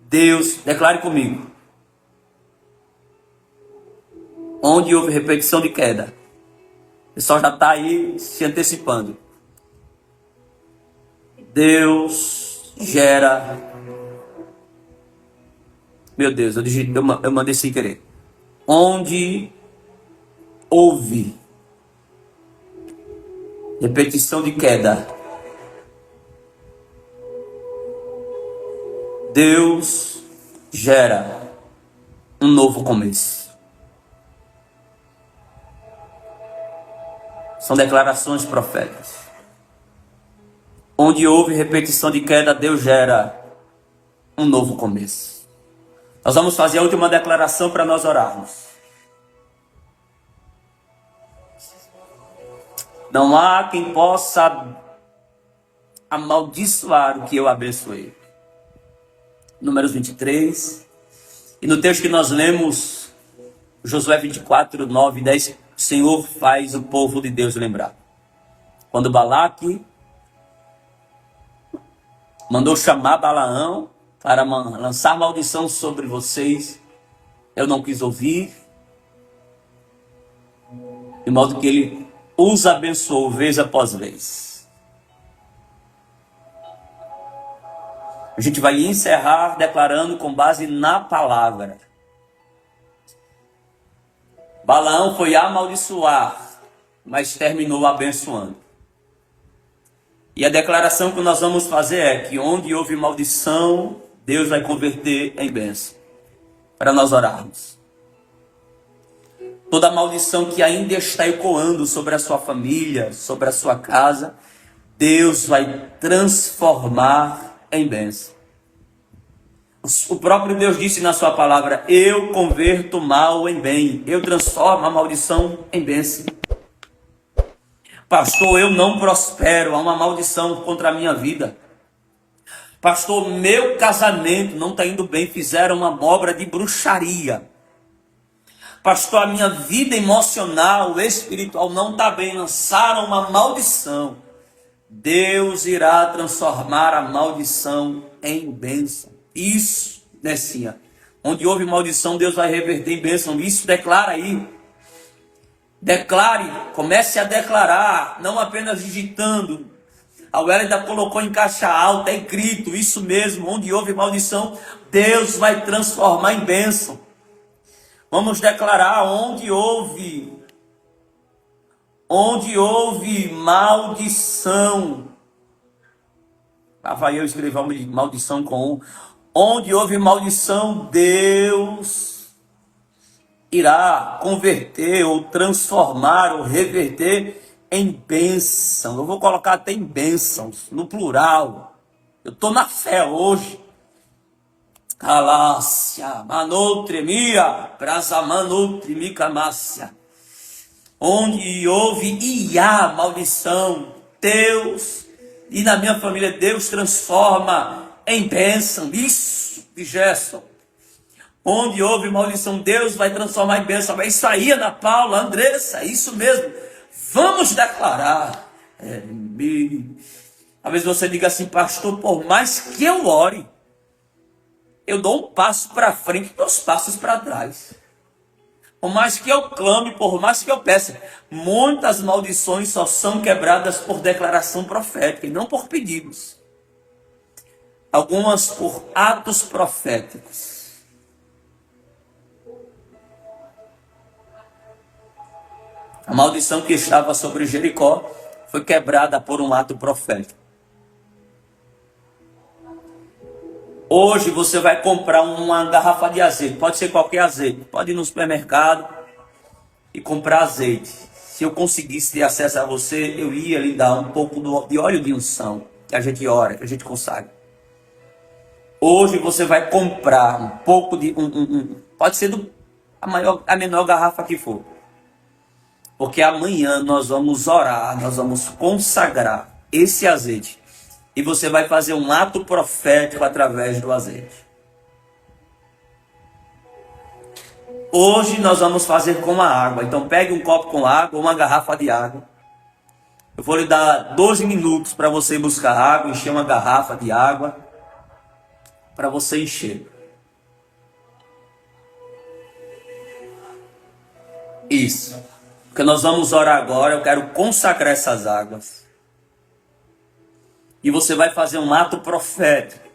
Deus, declare comigo, onde houve repetição de queda, o pessoal já está aí se antecipando. Deus gera. Meu Deus, eu mandei sem querer. Onde houve repetição de queda, Deus gera um novo começo. São declarações proféticas. Onde houve repetição de queda, Deus gera um novo começo. Nós vamos fazer a última declaração para nós orarmos. Não há quem possa amaldiçoar o que eu abençoei. Números 23. E no texto que nós lemos, Josué 24, 9 e 10, o Senhor faz o povo de Deus lembrar. Quando Balaque mandou chamar Balaão para lançar maldição sobre vocês, eu não quis ouvir, de modo que ele os abençoou vez após vez. A gente vai encerrar declarando com base na palavra. Balaão foi amaldiçoar, mas terminou abençoando. E a declaração que nós vamos fazer é que onde houve maldição, Deus vai converter em bênção. para nós orarmos. Toda maldição que ainda está ecoando sobre a sua família, sobre a sua casa, Deus vai transformar em bênção. O próprio Deus disse na sua palavra: eu converto mal em bem, eu transformo a maldição em bênção. Pastor, eu não prospero, há uma maldição contra a minha vida. Pastor, meu casamento não está indo bem, fizeram uma obra de bruxaria. Pastor, a minha vida emocional, espiritual não está bem, lançaram uma maldição. Deus irá transformar a maldição em bênção. Isso, Nessinha. Onde houve maldição, Deus vai reverter em bênção. Isso, declara aí. Declare, comece a declarar, não apenas digitando. A Wélida colocou em caixa alta, é escrito, isso mesmo. Onde houve maldição, Deus vai transformar em bênção. Vamos declarar: onde houve maldição. Rafael escreveu maldição com um. Onde houve maldição, Deus irá converter, ou transformar, ou reverter em bênção. Eu vou colocar até em bênçãos, no plural. Eu estou na fé hoje. Calácia, manotremia, brasa manotremica mácia. Onde houve Iá, maldição, Deus, e na minha família, Deus transforma em bênção. Isso, de Gerson. Onde houve maldição, Deus vai transformar em bênção. É isso aí, Ana Paula, Andressa, isso mesmo. Vamos declarar. Talvez você diga assim: pastor, por mais que eu ore, eu dou um passo para frente e 2 passos para trás. Por mais que eu clame, por mais que eu peça, muitas maldições só são quebradas por declaração profética e não por pedidos. Algumas por atos proféticos. A maldição que estava sobre Jericó foi quebrada por um ato profético. Hoje você vai comprar uma garrafa de azeite, pode ser qualquer azeite, pode ir no supermercado e comprar azeite. Se eu conseguisse ter acesso a você, eu ia lhe dar um pouco de óleo de unção, que a gente ora, que a gente consagra. Hoje você vai comprar um pouco de, pode ser a menor garrafa que for. Porque amanhã nós vamos orar, nós vamos consagrar esse azeite. E você vai fazer um ato profético através do azeite. Hoje nós vamos fazer com a água. Então pegue um copo com água, uma garrafa de água. Eu vou lhe dar 12 minutos para você buscar água, encher uma garrafa de água. Para você encher. Isso. Porque nós vamos orar agora, eu quero consagrar essas águas. E você vai fazer um ato profético.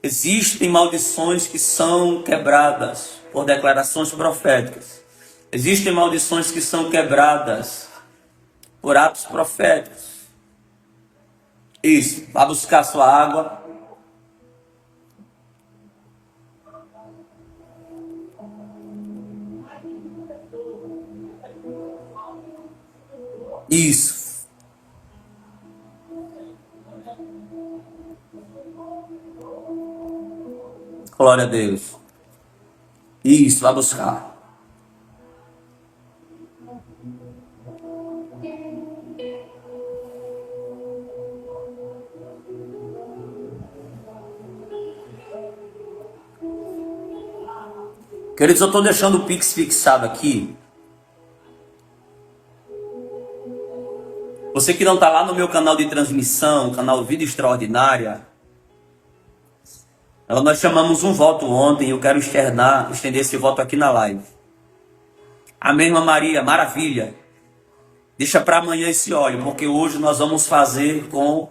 Existem maldições que são quebradas por declarações proféticas. Existem maldições que são quebradas por atos proféticos. Isso, vá buscar sua água. Isso. Glória a Deus. Isso, vai buscar. Queridos, eu estou deixando o Pix fixado aqui. Você que não está lá no meu canal de transmissão, canal Vida Extraordinária, nós chamamos um voto ontem, eu quero estender esse voto aqui na live. Amém, irmã Maria, maravilha. Deixa para amanhã esse óleo, porque hoje nós vamos fazer com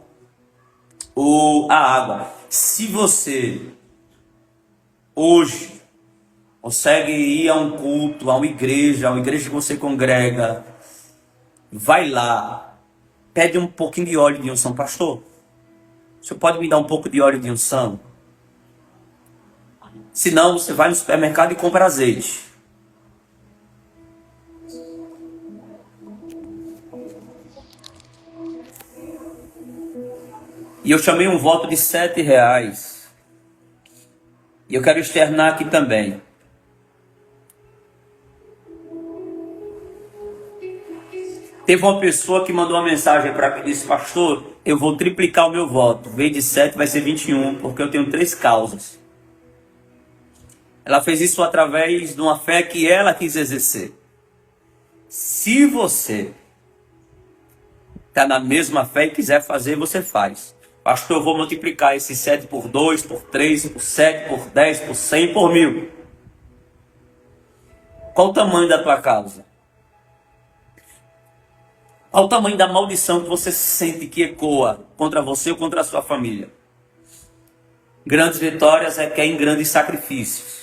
a água. Se você hoje consegue ir a um culto, a uma igreja que você congrega, vai lá, pede um pouquinho de óleo de unção. Pastor, você pode me dar um pouco de óleo de unção? Senão você vai no supermercado e compra azeite. E eu chamei um voto de R$7. E eu quero externar aqui também. Teve uma pessoa que mandou uma mensagem para mim e disse: pastor, eu vou triplicar o meu voto. Em vez de 7 vai ser 21, porque eu tenho 3 causas. Ela fez isso através de uma fé que ela quis exercer. Se você está na mesma fé e quiser fazer, você faz. Pastor, eu vou multiplicar esse 7 por 2, por 3, por 7, por 10, por 100, por 1000. Qual o tamanho da tua causa? Qual o tamanho da maldição que você sente que ecoa contra você ou contra a sua família? Grandes vitórias requerem grandes sacrifícios.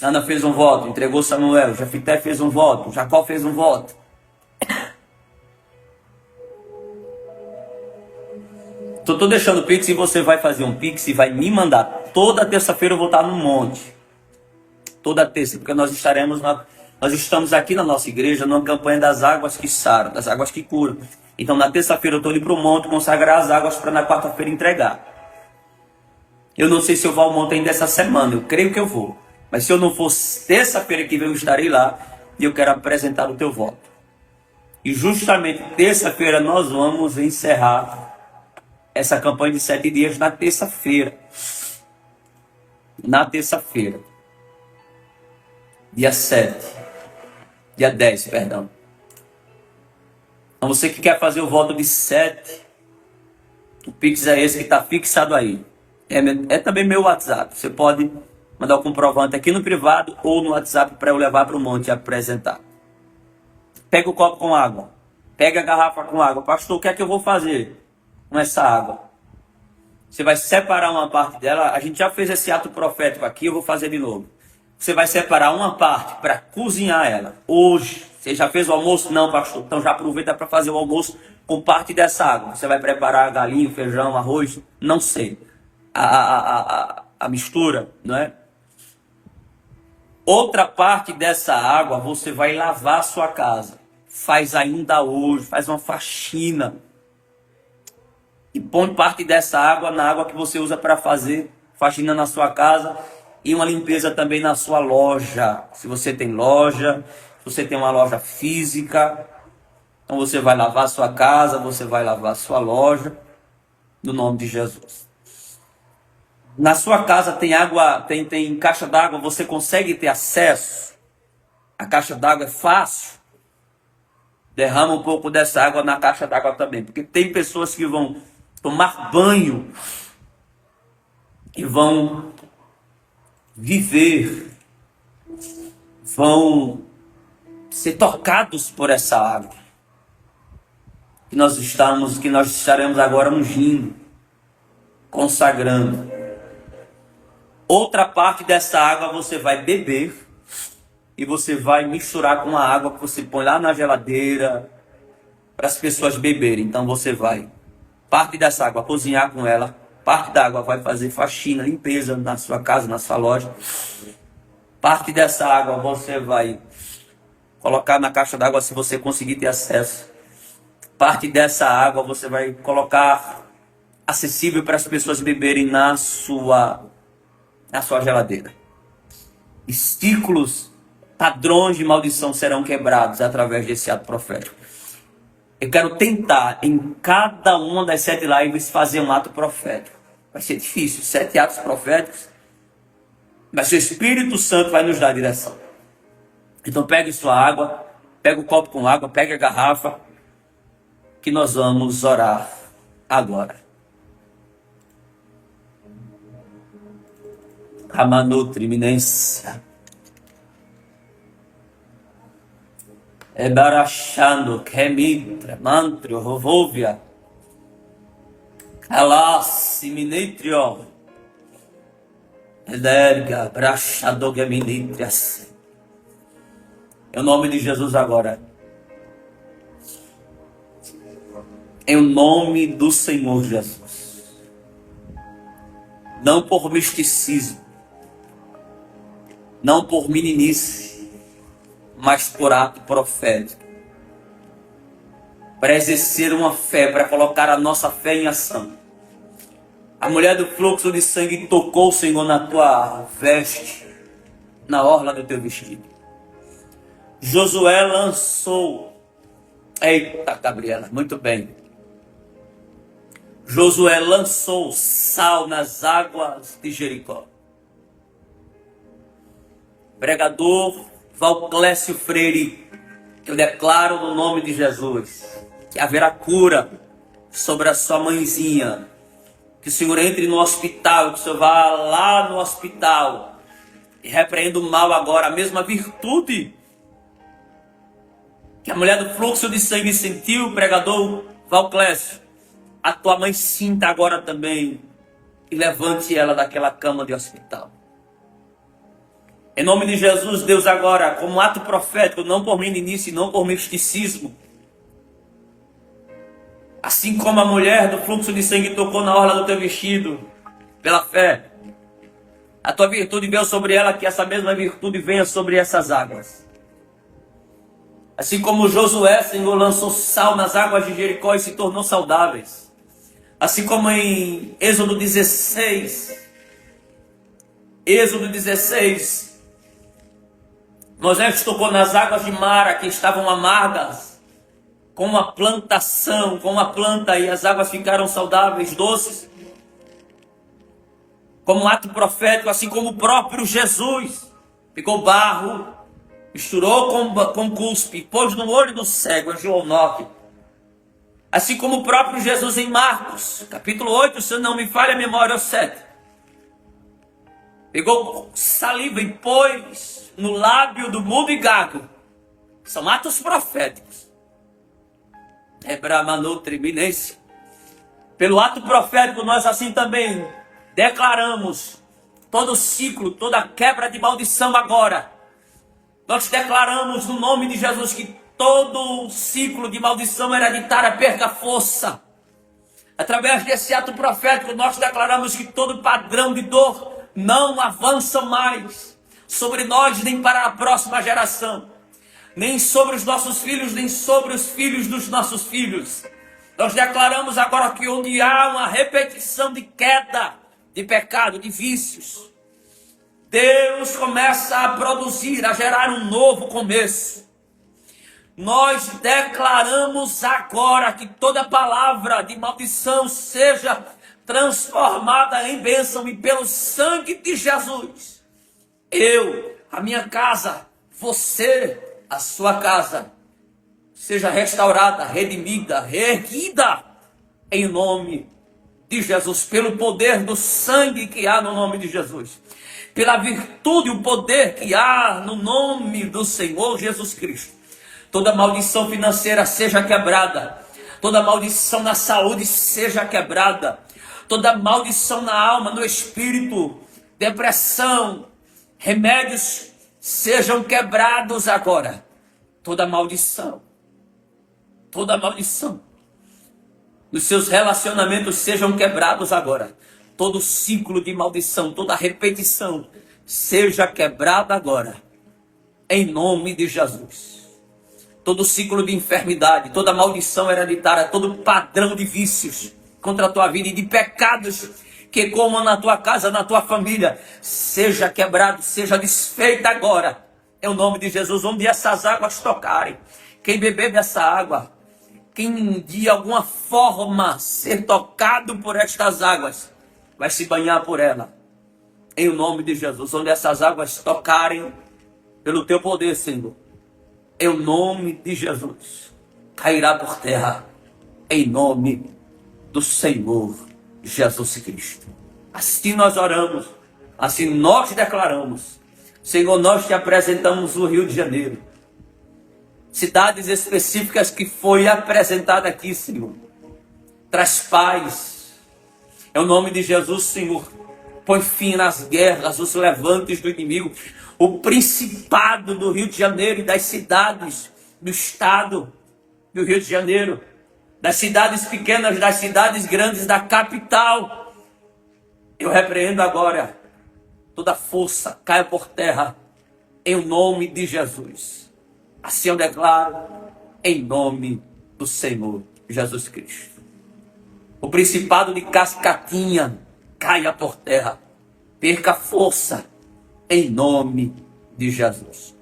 Ana fez um voto, entregou Samuel. Jefité fez um voto, Jacó fez um voto. Estou deixando o Pix e você vai fazer um Pix e vai me mandar. Toda terça-feira eu vou estar no monte. Toda terça, porque nós estamos aqui na nossa igreja numa campanha das águas que saram, das águas que curam. Então na terça-feira eu estou indo para o monte consagrar as águas para na quarta-feira entregar. Eu não sei se eu vou ao monte ainda essa semana, eu creio que eu vou. Mas se eu não for terça-feira que vem, eu estarei lá e eu quero apresentar o teu voto. E justamente terça-feira nós vamos encerrar essa campanha de 7 dias na terça-feira. Na terça-feira. Dia 7. Dia 10, perdão. Então você que quer fazer o voto de 7, o Pix é esse que está fixado aí. É também meu WhatsApp. Você pode mandar o comprovante aqui no privado ou no WhatsApp para eu levar para o monte e apresentar. Pega o copo com água. Pega a garrafa com água. Pastor, o que é que eu vou fazer com essa água? Você vai separar uma parte dela. A gente já fez esse ato profético aqui, eu vou fazer de novo. Você vai separar uma parte para cozinhar ela. Hoje, você já fez o almoço? Não, pastor. Então já aproveita para fazer o almoço com parte dessa água. Você vai preparar galinha, feijão, arroz? Não sei. A mistura, não é? Outra parte dessa água você vai lavar a sua casa. Faz ainda hoje, faz uma faxina. E põe parte dessa água na água que você usa para fazer faxina na sua casa e uma limpeza também na sua loja. Se você tem loja, se você tem uma loja física, então você vai lavar a sua casa, você vai lavar a sua loja, no nome de Jesus. Na sua casa tem água, tem caixa d'água, você consegue ter acesso? A caixa d'água é fácil? Derrama um pouco dessa água na caixa d'água também, porque tem pessoas que vão tomar banho e vão viver, vão ser tocados por essa água que nós estaremos agora ungindo, consagrando. Outra parte dessa água você vai beber e você vai misturar com a água que você põe lá na geladeira para as pessoas beberem. Então você vai parte dessa água cozinhar com ela, parte da água vai fazer faxina, limpeza na sua casa, na sua loja. Parte dessa água você vai colocar na caixa d'água se você conseguir ter acesso. Parte dessa água você vai colocar acessível para as pessoas beberem na sua geladeira. Ciclos, padrões de maldição serão quebrados através desse ato profético. Eu quero tentar, em cada uma das 7 lives, fazer um ato profético. Vai ser difícil, 7 atos proféticos. Mas o Espírito Santo vai nos dar a direção. Então pegue sua água, pega o copo com água, pega a garrafa, que nós vamos orar agora. Ramanutri Minense. Ebarachando, Kemitra, Mantrio, Rovovia, Alas, Minitrio, Ederga, Brachado, Geminitrias. Em nome de Jesus agora. Em nome do Senhor Jesus. Não por misticismo, não por meninice, mas por ato profético, para exercer uma fé, para colocar a nossa fé em ação. A mulher do fluxo de sangue tocou, Senhor, na tua veste, na orla do teu vestido. Josué lançou, eita Gabriela, muito bem. Josué lançou sal nas águas de Jericó. Pregador Valclécio Freire, eu declaro no nome de Jesus que haverá cura sobre a sua mãezinha. Que o Senhor entre no hospital, que o Senhor vá lá no hospital e repreenda o mal agora, a mesma virtude que a mulher do fluxo de sangue sentiu, pregador Valclécio, a tua mãe sinta agora também e levante ela daquela cama de hospital. Em nome de Jesus, Deus, agora, como ato profético, não por meninice, não por misticismo, assim como a mulher do fluxo de sangue tocou na orla do teu vestido, pela fé, a tua virtude veio sobre ela, que essa mesma virtude venha sobre essas águas. Assim como Josué, Senhor, lançou sal nas águas de Jericó e se tornou saudáveis. Assim como em Êxodo 16, Moisés tocou nas águas de Mara, que estavam amargas, com uma plantação, com uma planta, e as águas ficaram saudáveis, doces. Como um ato profético, assim como o próprio Jesus pegou barro, misturou com cuspe, pôs no olho do cego, em João 9. Assim como o próprio Jesus em Marcos, capítulo 8, se não me falha a memória, ou 7. Pegou saliva e pôs no lábio do mudo e gago. São atos proféticos. Ebramanoutriminense. Pelo ato profético, nós assim também declaramos todo o ciclo, toda a quebra de maldição agora. Nós declaramos no nome de Jesus que todo o ciclo de maldição hereditária perca força. Através desse ato profético, nós declaramos que todo padrão de dor não avança mais sobre nós, nem para a próxima geração, nem sobre os nossos filhos, nem sobre os filhos dos nossos filhos. Nós declaramos agora que onde há uma repetição de queda, de pecado, de vícios, Deus começa a produzir, a gerar um novo começo. Nós declaramos agora que toda palavra de maldição seja transformada em bênção, e pelo sangue de Jesus, eu, a minha casa, você, a sua casa, seja restaurada, redimida, reerguida, em nome de Jesus, pelo poder do sangue que há no nome de Jesus, pela virtude e o poder que há no nome do Senhor Jesus Cristo. Toda maldição financeira seja quebrada, toda maldição na saúde seja quebrada, toda maldição na alma, no espírito, depressão, remédios sejam quebrados agora. Toda maldição nos seus relacionamentos sejam quebrados agora. Todo ciclo de maldição, toda repetição seja quebrada agora, em nome de Jesus. Todo ciclo de enfermidade, toda maldição hereditária, todo padrão de vícios contra a tua vida e de pecados que comam na tua casa, na tua família, seja quebrado, seja desfeito agora, em nome de Jesus. Onde essas águas tocarem, quem beber dessa água, quem de alguma forma ser tocado por estas águas, vai se banhar por ela, em nome de Jesus. Onde essas águas tocarem, pelo teu poder, Senhor, em nome de Jesus, cairá por terra, em nome do Senhor Jesus Cristo. Assim nós oramos, assim nós declaramos. Senhor, nós te apresentamos o Rio de Janeiro, cidades específicas que foi apresentada aqui, Senhor. Traz paz, em nome de Jesus, Senhor. Põe fim nas guerras, os levantes do inimigo, o principado do Rio de Janeiro e das cidades do estado do Rio de Janeiro, das cidades pequenas, das cidades grandes, da capital. Eu repreendo agora toda força, caia por terra, em nome de Jesus. Assim eu declaro, em nome do Senhor Jesus Cristo. O principado de Cascatinha caia por terra, perca força, em nome de Jesus.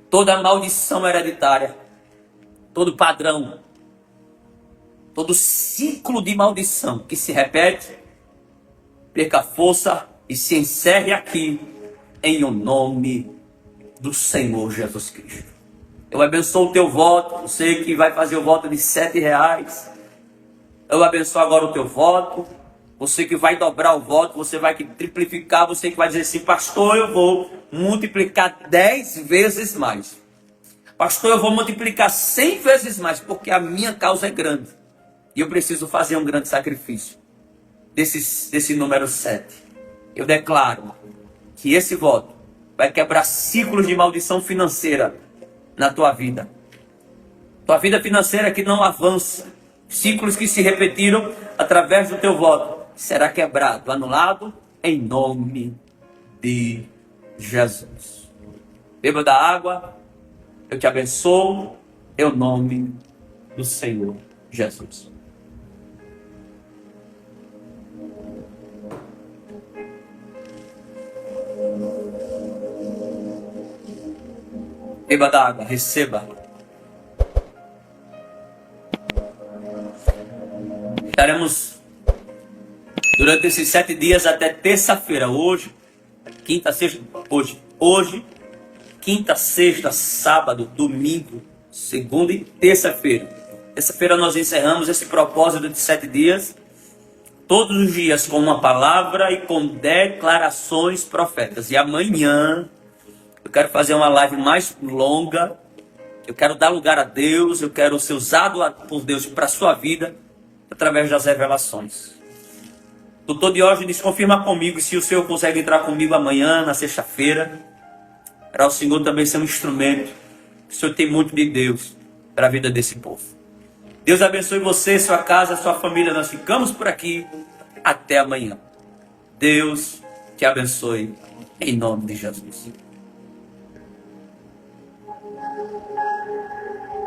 Toda maldição hereditária, todo padrão, todo ciclo de maldição que se repete, perca força e se encerre aqui, em o nome do Senhor Jesus Cristo. Eu abençoo o teu voto, você que vai fazer o voto de R$7. Eu abençoo agora o teu voto. Você que vai dobrar o voto, você vai triplicar, você que vai dizer assim, pastor, eu vou multiplicar 10 vezes mais. Pastor, eu vou multiplicar 100 vezes mais, porque a minha causa é grande. E eu preciso fazer um grande sacrifício. Desse número 7. Eu declaro que esse voto vai quebrar ciclos de maldição financeira na tua vida. Tua vida financeira que não avança. Ciclos que se repetiram através do teu voto. Será quebrado, anulado, em nome de Jesus. Beba da água. Eu te abençoo. Em nome do Senhor Jesus. Beba da água, receba. Estaremos durante esses 7 dias até terça-feira. Hoje, quinta, sexta, quinta, sexta, sábado, domingo, segunda e terça-feira. Terça-feira nós encerramos esse propósito de 7 dias. Todos os dias com uma palavra e com declarações proféticas. E amanhã eu quero fazer uma live mais longa. Eu quero dar lugar a Deus. Eu quero ser usado por Deus para a sua vida através das revelações. Doutor Diógenes, confirma comigo se o Senhor consegue entrar comigo amanhã, na sexta-feira. Para o Senhor também ser um instrumento. O Senhor tem muito de Deus para a vida desse povo. Deus abençoe você, sua casa, sua família. Nós ficamos por aqui. Até amanhã. Deus te abençoe. Em nome de Jesus.